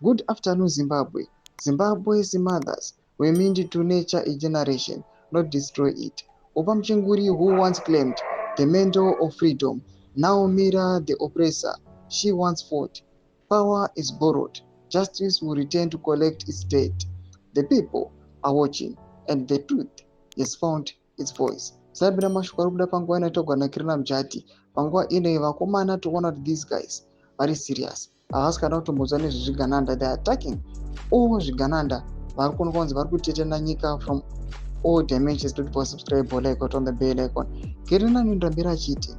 Good afternoon, Zimbabwe. Zimbabwe's mothers were meant to nurture a generation, not destroy it. Oppah Muchinguri, who once claimed the mantle of freedom, now mirror the oppressor she once fought. Power is borrowed. Justice will return to collect its debt. The people are watching, and the truth has found its voice. Sabina mashukuru kuda panguva inotogwa nakirina mujati. Panguva ine vakomana toona kuti these guys very serious. Havasi kana kutombodza nezvezvigananda. They are attacking all zvigananda. Vari kuona kunzi vari kutetena nyika from all dimensions. Don't forget subscribe, like on the bell icon. Kirina Nindambira achiti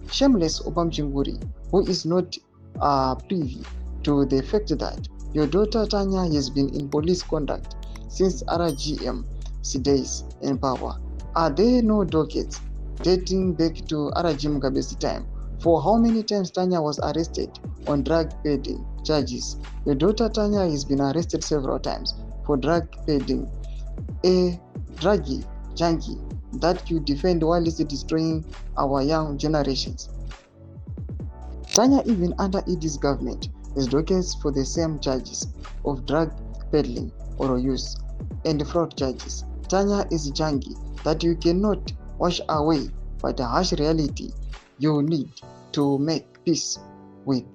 shameless Oppah Muchinguri, who is not privy to the fact that your daughter Tanya has been in police conduct since RGM's days in power. Are there no dockets dating back to RG Mugabe's time? For how many times Tanya was arrested on drug peddling charges? Your daughter Tanya has been arrested several times for drug peddling, a druggy junkie that you defend while it's destroying our young generations. Tanya, even under ED's government, is dockets for the same charges of drug peddling or use and fraud charges. Tanya is a junkie that you cannot wash away, but a harsh reality you need to make peace with.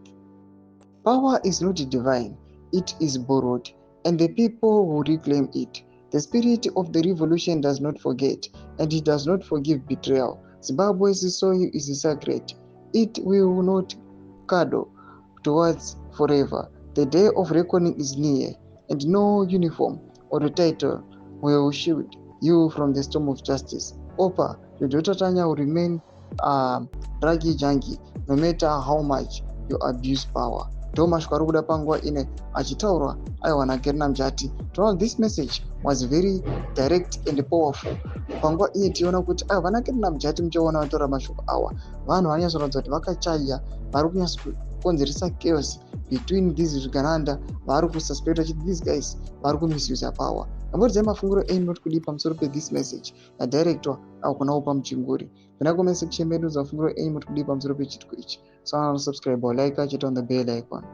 Power is not divine, it is borrowed, and the people will reclaim it. The spirit of the revolution does not forget, and it does not forgive betrayal. Zimbabwe's soil is sacred. It will not cuddle towards forever. The day of reckoning is near, and no uniform or title will shield you from the storm of justice. Oppah, your daughter Tanya will remain a druggy junkie no matter how much you abuse power. Thomas Kwaruda Pangwa ine achitaura aiwana Kerna Mjati. This message was very direct and powerful. Pangwa iye tiona kuti vana Kerna Mjati muchaona vatora mashoko awa. Vanhu vanyasoratidza kuti vakachaya, vari kunyasokonzeresa chaos between these zvigananda, vari kususpecta kuti these guys vari kumisuse power. Ambodzai mafunguro enyu not kudi pamusoro this message yadirectwa au kuna Oppah Muchinguri. Penda comment section medu za mafunguro enyu not kudi pamusoro pechitiko ichi. So subscribe or like, hit on the bell icon.